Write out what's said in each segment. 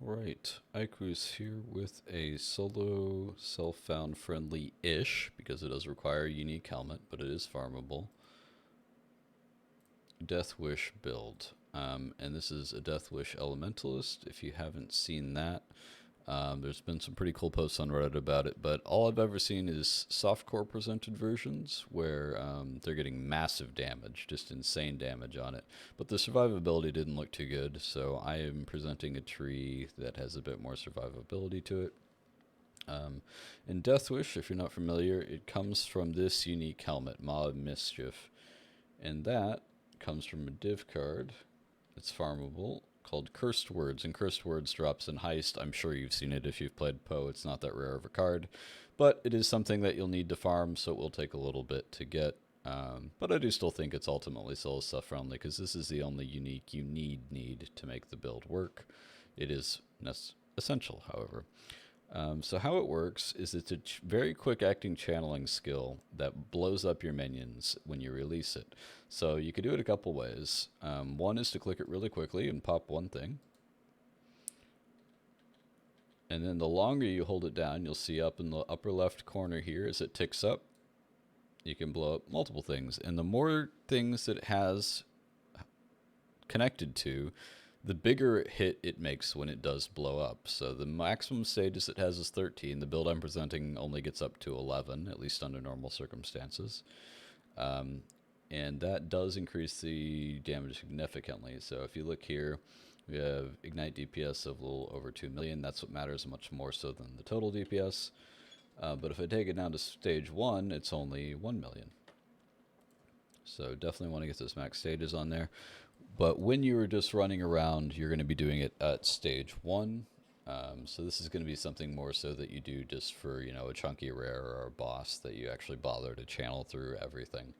Right, Aiku's here with a solo self-found friendly-ish, because it does require a unique helmet, but it is farmable, Death Wish build. And this is a Death Wish Elementalist. If you haven't seen that, there's been some pretty cool posts on Reddit about it, but all I've ever seen is softcore presented versions where they're getting massive damage, just insane damage on it. But the survivability didn't look too good, so I am presenting a tree that has a bit more survivability to it. Um, in Death Wish, if you're not familiar, it comes from this unique helmet, Maw of Mischief, and that comes from a div card. It's farmable, called Cursed Words, and Cursed Words drops in Heist. I'm sure you've seen it if you've played Poe. It's not that rare of a card, but it is something that you'll need to farm, so it will take a little bit to get. But I do still think it's ultimately solo stuff friendly because this is the only unique you need to make the build work. It is essential, however. So how it works is it's a very quick acting channeling skill that blows up your minions when you release it. So you could do it a couple ways. One is to click it really quickly and pop one thing. And then the longer you hold it down, you'll see up in the upper left corner here as it ticks up, you can blow up multiple things. And the more things that it has connected to, the bigger hit it makes when it does blow up. So the maximum stages it has is 13. The build I'm presenting only gets up to 11, at least under normal circumstances. And that does increase the damage significantly. So if you look here, we have Ignite DPS of a little over 2 million. That's what matters much more so than the total DPS. But if I take it down to stage 1, it's only 1 million. So definitely want to get those max stages on there. But when you're just running around, you're going to be doing it at stage 1. So this is going to be something more so that you do just for, a chunky rare or a boss that you actually bother to channel through everything.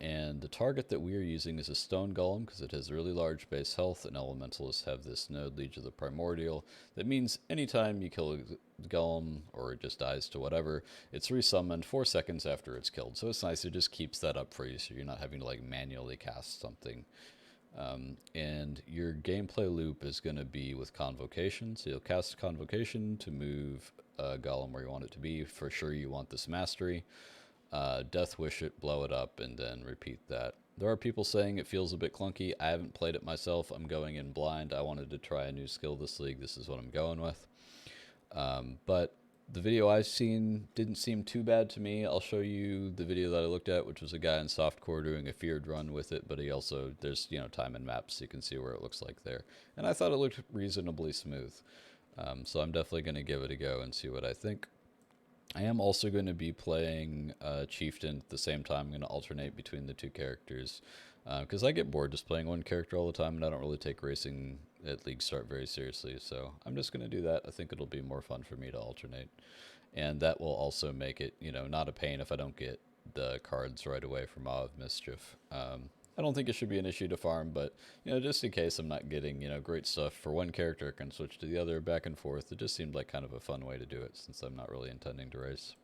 And the target that we are using is a stone golem because it has really large base health, and elementalists have this node Liege of the Primordial. That means anytime you kill a golem or it just dies to whatever, it's resummoned 4 seconds after it's killed. So it's nice, it just keeps that up for you so you're not having to like manually cast something. And your gameplay loop is going to be with Convocation. So you'll cast Convocation to move a golem where you want it to be. For sure you want this mastery. Death Wish it, blow it up, and then repeat that. There are people saying it feels a bit clunky. I haven't played it myself. I'm going in blind. I wanted to try a new skill this league. This is what I'm going with. But the video I've seen didn't seem too bad to me. I'll show you the video that I looked at, which was a guy in softcore doing a feared run with it, but he also, there's, time and maps, so you can see where it looks like there. And I thought it looked reasonably smooth. So I'm definitely going to give it a go and see what I think. I am also going to be playing Chieftain at the same time. I'm going to alternate between the two characters because I get bored just playing one character all the time, and I don't really take racing at League Start very seriously. So I'm just going to do that. I think it'll be more fun for me to alternate. And that will also make it, not a pain if I don't get the cards right away from Maw of Mischief. I don't think it should be an issue to farm, but just in case I'm not getting great stuff for one character, I can switch to the other back and forth. It just seemed like kind of a fun way to do it since I'm not really intending to race.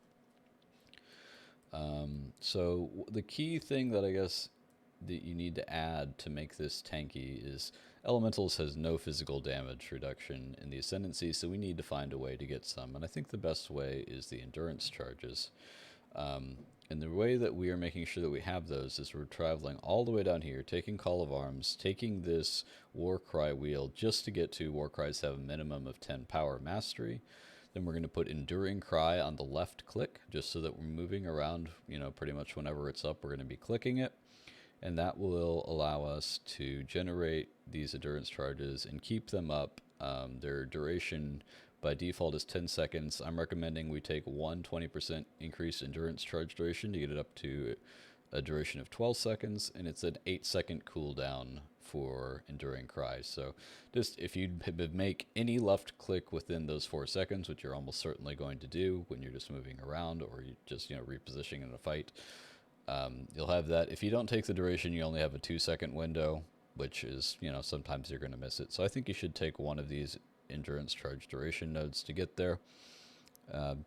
So the key thing that I guess that you need to add to make this tanky is Elementals has no physical damage reduction in the Ascendancy, so we need to find a way to get some, and I think the best way is the Endurance charges. And the way that we are making sure that we have those is we're traveling all the way down here, taking Call of Arms, taking this Warcry wheel just to get to Warcries have a minimum of 10 power mastery. Then we're going to put Enduring Cry on the left click, just so that we're moving around, pretty much whenever it's up, we're going to be clicking it. And that will allow us to generate these endurance charges and keep them up. Their duration by default is 10 seconds. I'm recommending we take 20% increased endurance charge duration to get it up to a duration of 12 seconds, and it's an 8-second cooldown for Enduring Cry. So just if you make any left click within those 4 seconds, which you're almost certainly going to do when you're just moving around or you just repositioning in a fight, you'll have that. If you don't take the duration, you only have a 2-second window, which is, sometimes you're going to miss it. So I think you should take one of these endurance charge duration nodes to get there.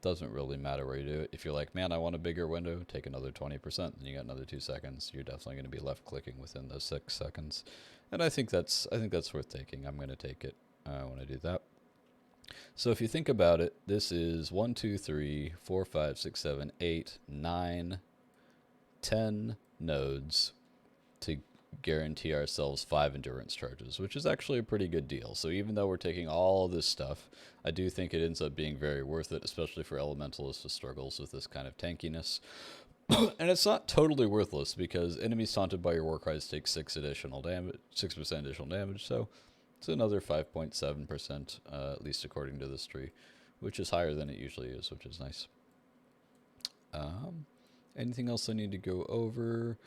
Doesn't really matter where you do it. If you're like, man, I want a bigger window, take another 20%, then you got another 2 seconds. You're definitely going to be left clicking within those 6 seconds. And I think that's worth taking. I'm going to take it. when I do that. So if you think about it, this is 1, 2, 3, 4, 5, 6, 7, 8, 9, 10 nodes to guarantee ourselves 5 endurance charges, which is actually a pretty good deal. So even though we're taking all this stuff, I do think it ends up being very worth it, especially for Elementalists who struggles with this kind of tankiness. And it's not totally worthless because enemies taunted by your Warcries take 6% additional damage, so it's another 5.7%, at least according to this tree, which is higher than it usually is, which is nice. Anything else I need to go over?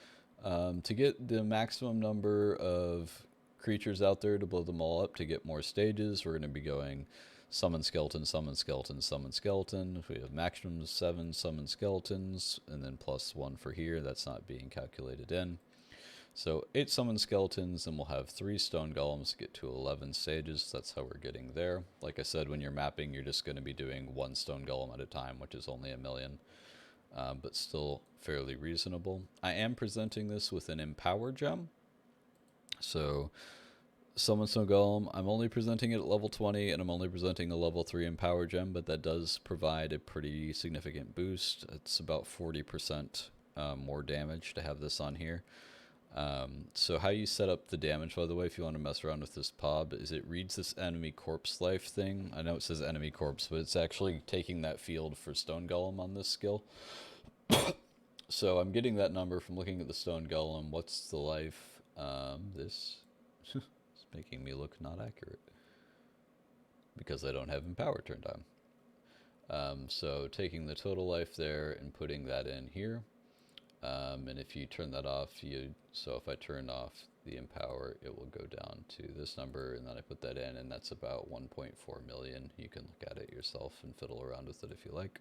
To get the maximum number of creatures out there to blow them all up to get more stages, we're going to be going summon skeleton, summon skeleton, summon skeleton. If we have maximum 7 summon skeletons, and then +1 for here, that's not being calculated in. So 8 summon skeletons, and we'll have 3 stone golems to get to 11 stages. That's how we're getting there. Like I said, when you're mapping, you're just going to be doing 1 stone golem at a time, which is only 1,000,000. But still fairly reasonable. I am presenting this with an Empower gem. So Summon Stone Golem, I'm only presenting it at level 20, and I'm only presenting a level 3 Empower gem, but that does provide a pretty significant boost. It's about 40% more damage to have this on here. So how you set up the damage, by the way, if you want to mess around with this POB, is it reads this enemy corpse life thing. I know it says enemy corpse, but it's actually taking that field for Stone Golem on this skill. So I'm getting that number from looking at the Stone Golem. What's the life? This is making me look not accurate because I don't have Empower turned on. So taking the total life there and putting that in here. And if you turn that off, so if I turn off the Empower, it will go down to this number, and then I put that in, and that's about 1.4 million. You can look at it yourself and fiddle around with it if you like.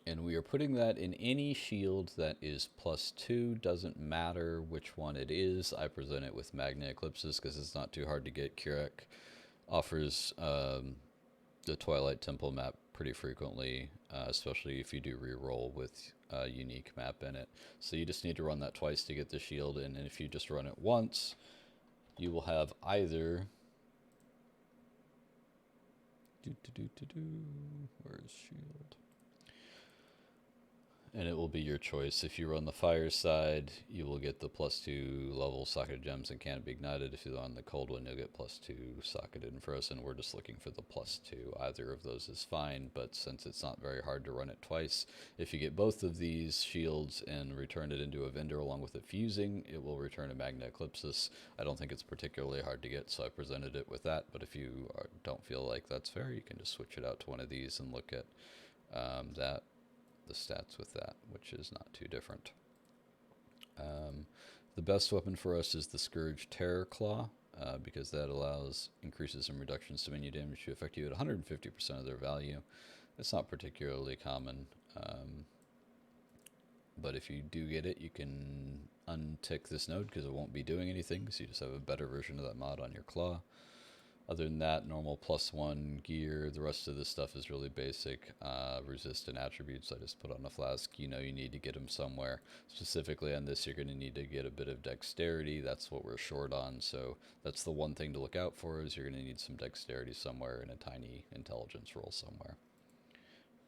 And we are putting that in any shield that is +2. Doesn't matter which one it is. I present it with Magna Eclipses because it's not too hard to get. Kirek offers the Twilight Temple map pretty frequently, especially if you do reroll with a unique map in it. So you just need to run that twice to get the shield, and if you just run it once, you will have either... Where's shield? And it will be your choice. If you run the fire side, you will get the +2 level socketed gems and can't be ignited. If you run the cold one, you'll get +2 socketed and frozen. We're just looking for the +2. Either of those is fine, but since it's not very hard to run it twice, if you get both of these shields and return it into a vendor along with it fusing, it will return a Magna Eclipsis. I don't think it's particularly hard to get, so I presented it with that, but if you don't feel like that's fair, you can just switch it out to one of these and look at the stats with that, which is not too different. The best weapon for us is the Scourge Terror Claw, because that allows increases and reductions to menu damage to affect you at 150% of their value. It's not particularly common, but if you do get it, you can untick this node because it won't be doing anything, so you just have a better version of that mod on your claw. Other than that, normal +1 gear. The rest of this stuff is really basic. Resistant attributes I just put on a flask. You know you need to get them somewhere. Specifically on this, you're going to need to get a bit of dexterity. That's what we're short on, so that's the one thing to look out for, is you're going to need some dexterity somewhere and a tiny intelligence roll somewhere.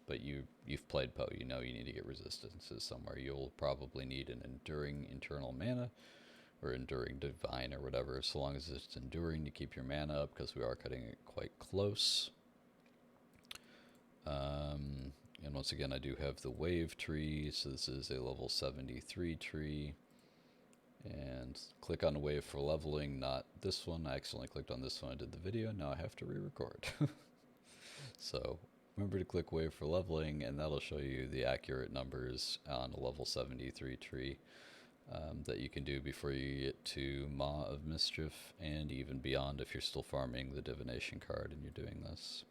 But you've played Poe. You know you need to get resistances somewhere. You'll probably need an enduring internal mana, or enduring divine or whatever, so long as it's enduring to keep your mana up, because we are cutting it quite close. And once again, I do have the wave tree, so this is a level 73 tree. And click on the wave for leveling, not this one. I accidentally clicked on this one, I did the video, now I have to re-record. So remember to click wave for leveling, and that'll show you the accurate numbers on a level 73 tree. That you can do before you get to Maw of Mischief, and even beyond if you're still farming the Divination card and you're doing this.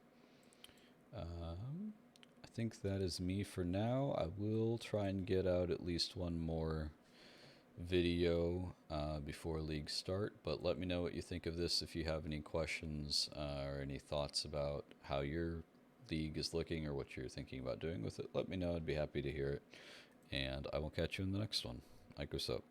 I think that is me for now. I will try and get out at least one more video before leagues start, but let me know what you think of this. If you have any questions or any thoughts about how your league is looking or what you're thinking about doing with it, let me know. I'd be happy to hear it, and I will catch you in the next one. Like what's up?